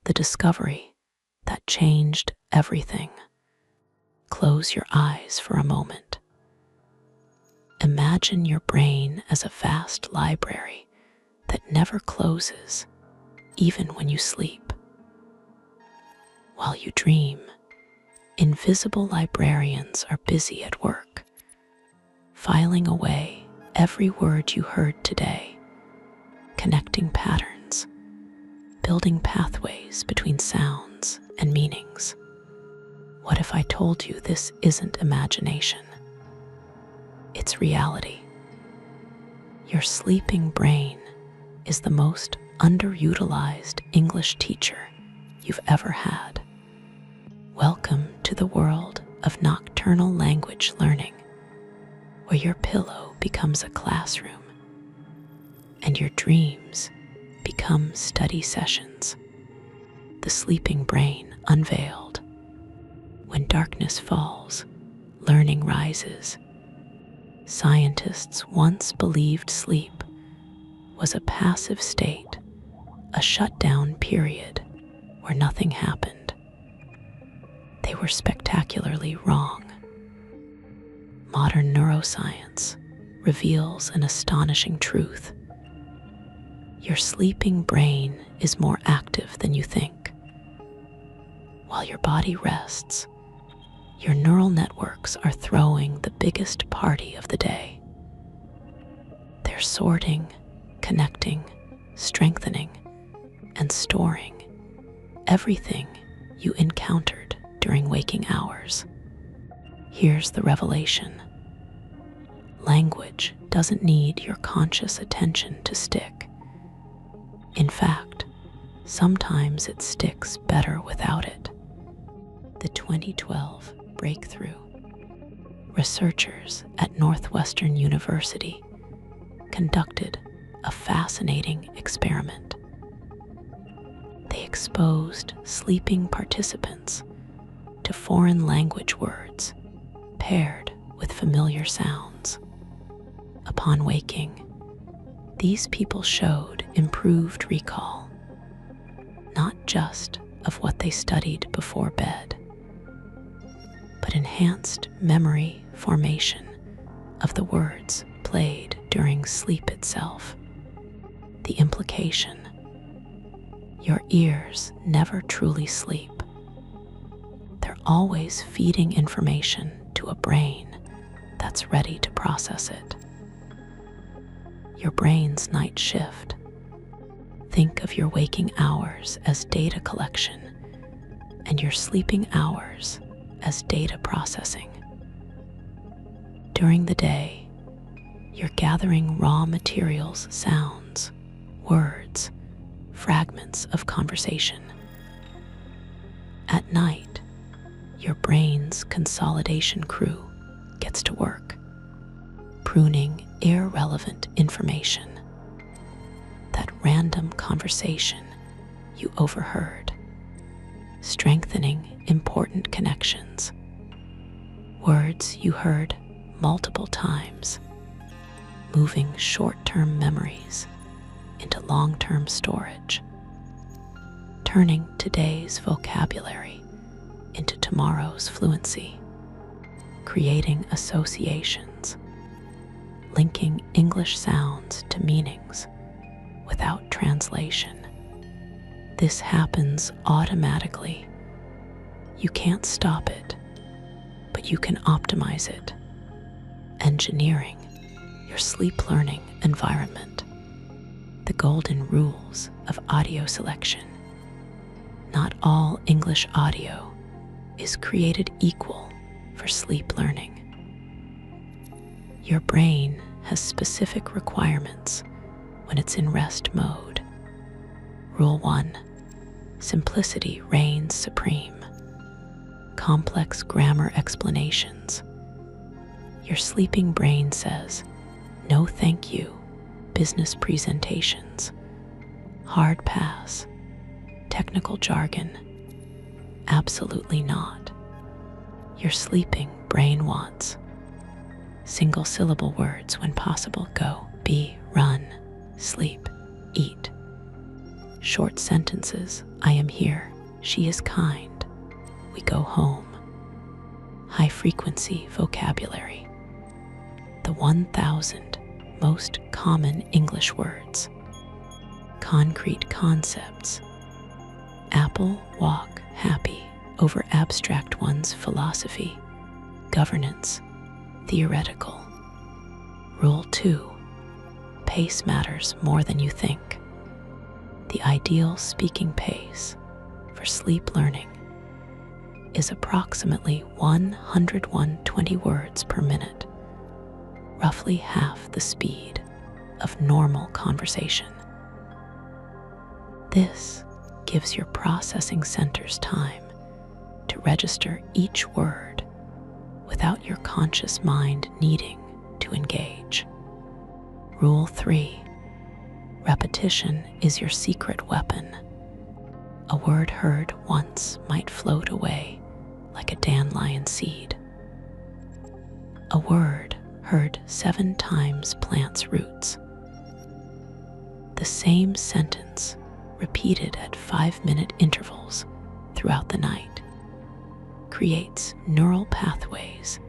the discovery that changed everything. Close your eyes for a moment. Imagine your brain as a vast library that never closes, even when you sleep. While you dream, invisible librarians are busy at work, filing away every word you heard today, connecting patterns, building pathways between sounds and meanings. What if I told you this isn't imagination? It's reality. Your sleeping brain is the most underutilized English teacher you've ever had. Welcome to the world of nocturnal language learning, where your pillow becomes a classroom and your dreams become study sessions. The sleeping brain unveiled. When darkness falls, learning rises. Scientists once believed sleep was a passive state, a shutdown period where nothing happened. They were spectacularly wrong. Modern neuroscience reveals an astonishing truth. Your sleeping brain is more active than you think. While your body rests, your neural networks are throwing the biggest party of the day. They're sorting, connecting, strengthening, and storing everything you encountered during waking hours. Here's the revelation. Language doesn't need your conscious attention to stick. In fact, sometimes it sticks better without it. The 2012 breakthrough. Researchers at Northwestern University conducted a fascinating experiment. They exposed sleeping participants to foreign language words paired with familiar sounds. Upon waking, these people showed improved recall, not just of what they studied before bed, but enhanced memory formation of the words played during sleep itself. The implication: your ears never truly sleep. They're always feeding information to a brain that's ready to process it. Your brain's night shift. Think of your waking hours as data collection and your sleeping hours as data processing. During the day, you're gathering raw materials, sounds, words, fragments of conversation. At night, your brain's consolidation crew gets to work, pruning irrelevant information, that random conversation you overheard, strengthening important connections, words you heard multiple times, moving short-term memories into long-term storage, turning today's vocabulary into tomorrow's fluency, creating associations, linking English sounds to meanings without translation. This happens automatically. You can't stop it, but you can optimize it, engineering your sleep learning environment. The golden rules of audio selection. Not all English audio is created equal for sleep learning. Your brain has specific requirements when it's in rest mode. Rule 1. Simplicity reigns supreme. Complex grammar explanations. Your sleeping brain says, "No thank you." Business presentations. Hard pass. Technical jargon. Absolutely not. Your sleeping brain wants single syllable words when possible. Go, be, run, sleep, eat. short sentences: I am here, she is kind, we go home. High frequency vocabulary: the 1,000 most common English words. Concrete concepts: apple, walk, happy over abstract ones. Philosophy, governance, theoretical. Rule 2: pace matters more than you think. The ideal speaking pace for sleep learning is approximately 120 words per minute, roughly half the speed of normal conversation. This gives your processing centers time to register each word without your conscious mind needing to engage. Rule 3: repetition is your secret weapon. A word heard once might float away like a dandelion seed. A word heard 7 times plants roots. The same sentence repeated at 5-minute intervals throughout the night creates neural pathways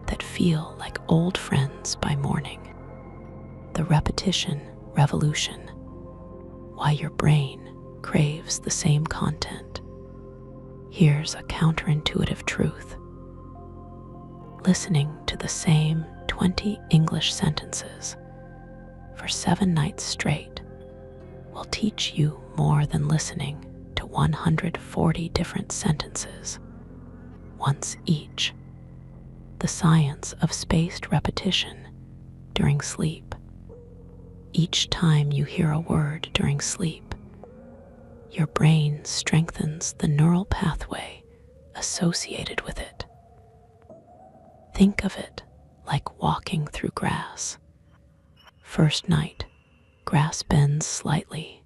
that feel like old friends by morning. The repetition revolution: why your brain craves the same content. Here's a counterintuitive truth. Listening to the same 20 English sentences for 7 nights straight will teach you more than listening to 140 different sentences once each. The science of spaced repetition during sleep. Each time you hear a word during sleep, your brain strengthens the neural pathway associated with it. Think of it like walking through grass. First night, grass bends slightly.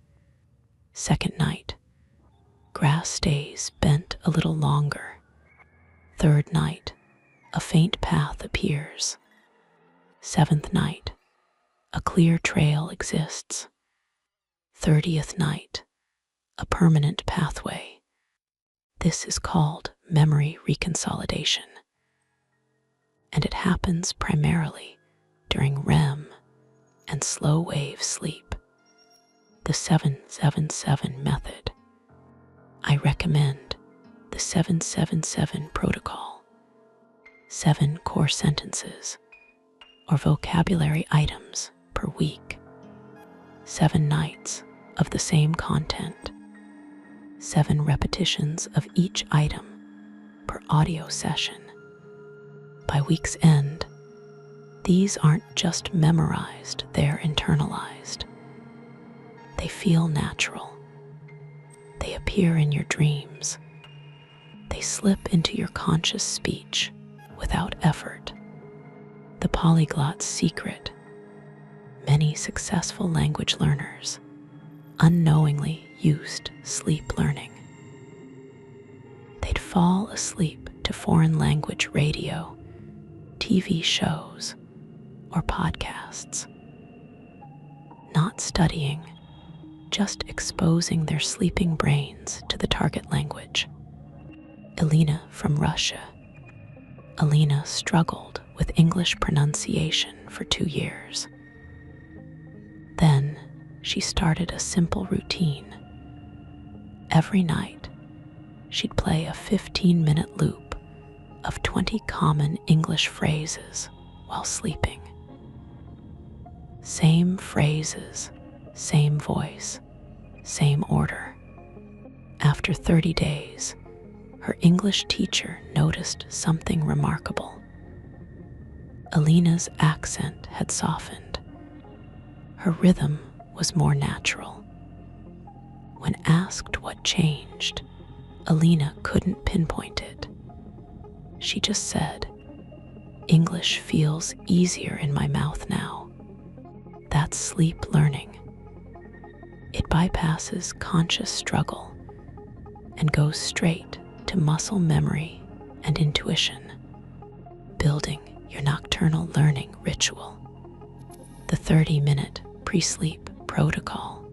Second night, grass stays bent a little longer. Third night, a faint path appears. 7th night, a clear trail exists. 30th night, a permanent pathway. This is called memory reconsolidation, and it happens primarily during REM and slow wave sleep. The 777 method. I recommend the 777 protocol. 7 core sentences or vocabulary items per week. 7 nights of the same content. 7 repetitions of each item per audio session. By week's end, these aren't just memorized, they're internalized. They feel natural. They appear in your dreams. They slip into your conscious speech without effort. The polyglot's secret. Many successful language learners unknowingly used sleep learning. They'd fall asleep to foreign language radio, TV shows, or podcasts, not studying, just exposing their sleeping brains to the target language. Elena from Russia. Elena struggled with English pronunciation for 2 years. Then she started a simple routine. Every night, she'd play a 15-minute loop of 20 common English phrases while sleeping. Same phrases, same voice, same order. After 30 days, her English teacher noticed something remarkable. Elena's accent had softened. Her rhythm was more natural. When asked what changed, Elena couldn't pinpoint it. She just said, "English feels easier in my mouth now." That's sleep learning. It bypasses conscious struggle and goes straight to muscle memory and intuition, building your nocturnal learning ritual. The 30-minute pre-sleep protocol.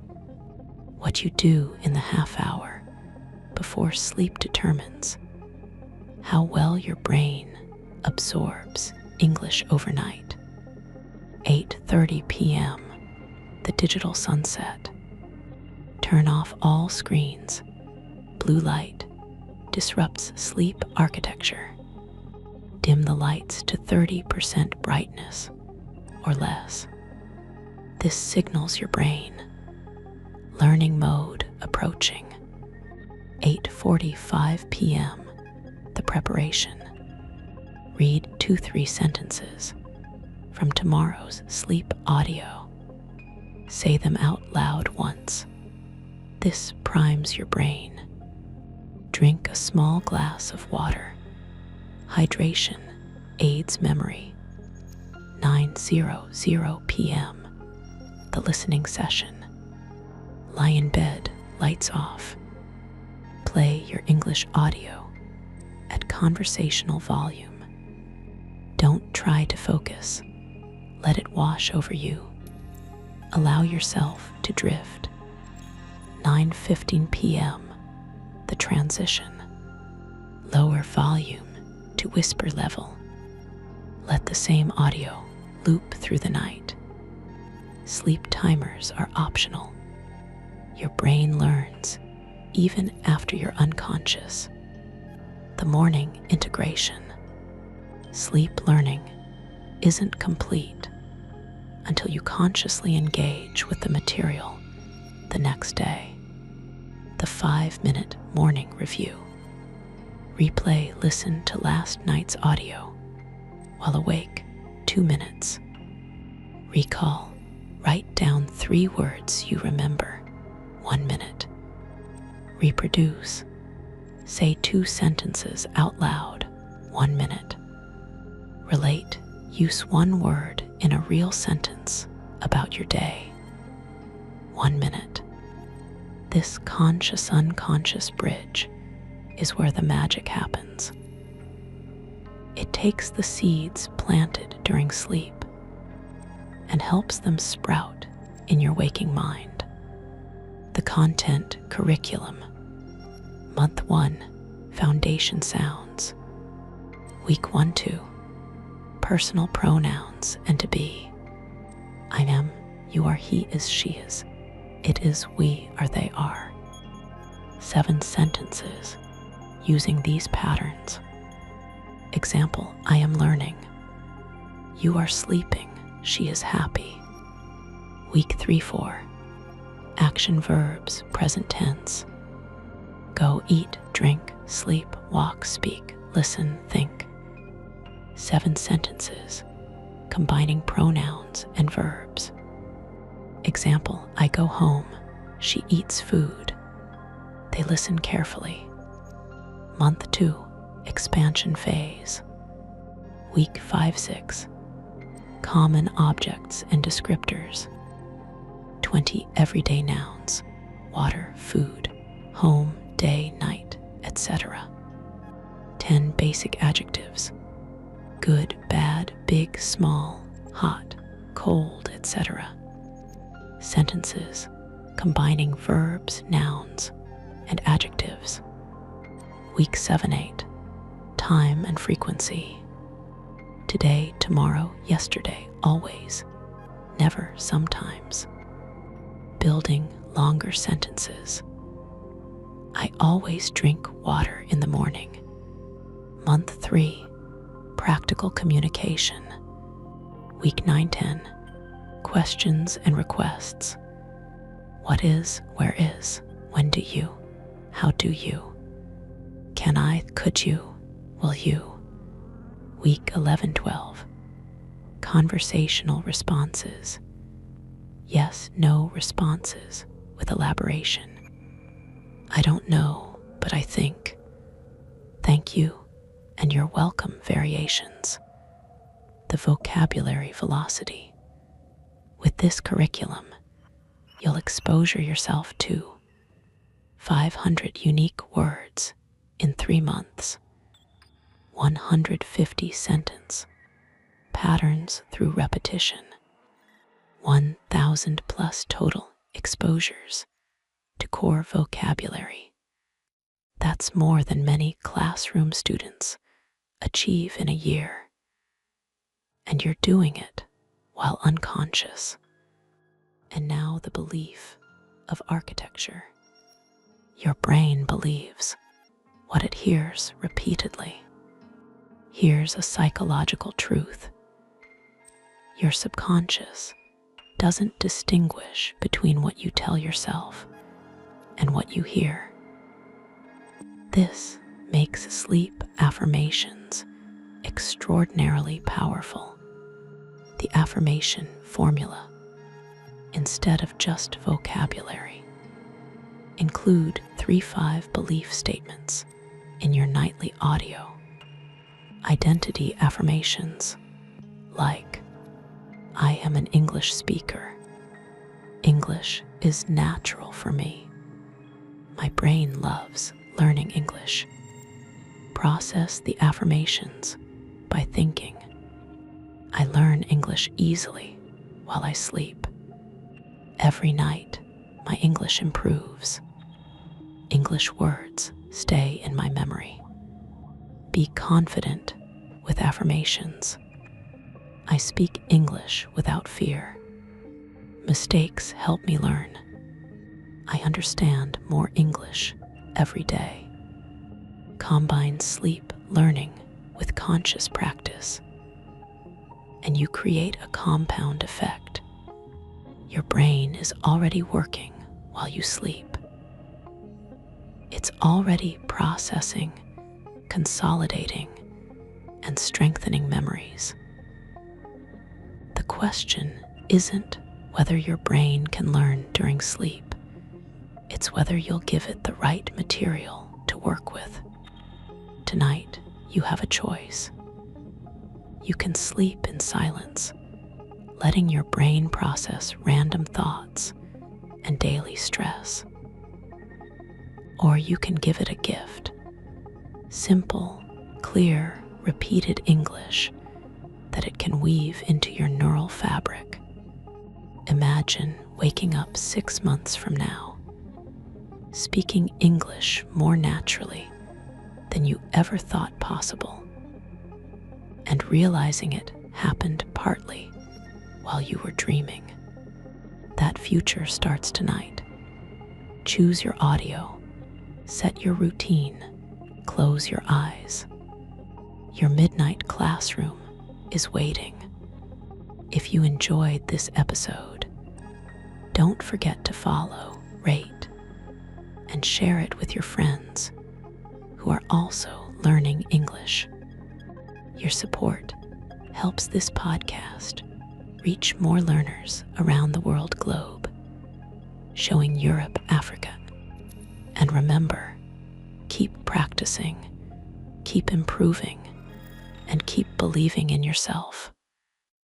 What you do in the half hour before sleep determines how well your brain absorbs English overnight. 8:30 p.m., the digital sunset. Turn off all screens. Blue light disrupts sleep architecture. Dim the lights to 30% brightness or less. This signals your brain. Learning mode approaching. 8:45 p.m., the preparation. Read 2-3 sentences from tomorrow's sleep audio. Say them out loud once. This primes your brain. Drink a small glass of water. Hydration aids memory. 9:00 p.m., the listening session. Lie in bed, lights off. Play your English audio at conversational volume. Don't try to focus. Let it wash over you. Allow yourself to drift. 9:15 p.m., the transition. Lower volume to whisper level. Let the same audio loop through the night. Sleep timers are optional. Your brain learns even after you're unconscious. The morning integration. Sleep learning isn't complete until you consciously engage with the material the next day. The 5-minute morning review. Replay, listen to last night's audio while awake 2 minutes. Recall, write down 3 words you remember 1 minute. Reproduce, say 2 sentences out loud 1 minute. Relate, use 1 word in a real sentence about your day 1 minute. This conscious-unconscious bridge is where the magic happens. It takes the seeds planted during sleep and helps them sprout in your waking mind. The content curriculum. Month 1, Foundation Sounds. Week 1-2, Personal pronouns and to be. I am, you are, he is, she is. It is, we are, they are. 7 sentences using these patterns. Example, I am learning. You are sleeping, she is happy. Week 3-4, action verbs, present tense. Go, eat, drink, sleep, walk, speak, listen, think. 7 sentences combining pronouns and verbs. Example, I go home, she eats food. They listen carefully. Month 2, expansion phase. Week 5-6, common objects and descriptors. 20 everyday nouns, water, food, home, day, night, etc. 10 basic adjectives, good, bad, big, small, hot, cold, etc. Sentences combining verbs, nouns, and adjectives. Week 7-8, time and frequency. Today, tomorrow, yesterday, always, never, sometimes. Building longer sentences. I always drink water in the morning. Month 3, practical communication. Week 9-10, questions and requests. What is, where is, when do you, how do you? Can I, could you, will you? Week 11-12, conversational responses. Yes, no responses with elaboration. I don't know, but I think. Thank you, and you're welcome variations. The vocabulary velocity. With this curriculum, you'll exposure yourself to 500 unique words in 3 months, 150 sentence patterns through repetition, 1,000 plus total exposures to core vocabulary. That's more than many classroom students achieve in a year. And you're doing it while unconscious. And now the belief of architecture. Your brain believes what it hears repeatedly. Here's a psychological truth. Your subconscious doesn't distinguish between what you tell yourself and what you hear. This makes sleep affirmations extraordinarily powerful. The affirmation formula, instead of just vocabulary, include 3-5 belief statements in your nightly audio. Identity affirmations like, I am an English speaker. English is natural for me. My brain loves learning English. Process the affirmations by thinking, I learn English easily while I sleep. Every night, my English improves. English words stay in my memory. Be confident with affirmations. I speak English without fear. Mistakes help me learn. I understand more English every day. Combine sleep learning with conscious practice, and you create a compound effect. Your brain is already working while you sleep. It's already processing, consolidating, and strengthening memories. The question isn't whether your brain can learn during sleep. It's whether you'll give it the right material to work with. Tonight, you have a choice. You can sleep in silence, letting your brain process random thoughts and daily stress. Or you can give it a gift. Simple, clear, repeated English that it can weave into your neural fabric. Imagine waking up 6 months from now, speaking English more naturally than you ever thought possible, and realizing it happened partly while you were dreaming. That future starts tonight. Choose your audio, set your routine, close your eyes. Your midnight classroom is waiting. If you enjoyed this episode, don't forget to follow, rate, and share it with your friends who are also learning English. Your support helps this podcast reach more learners around the world globe, showing Europe, Africa. And remember, keep practicing, keep improving, and keep believing in yourself.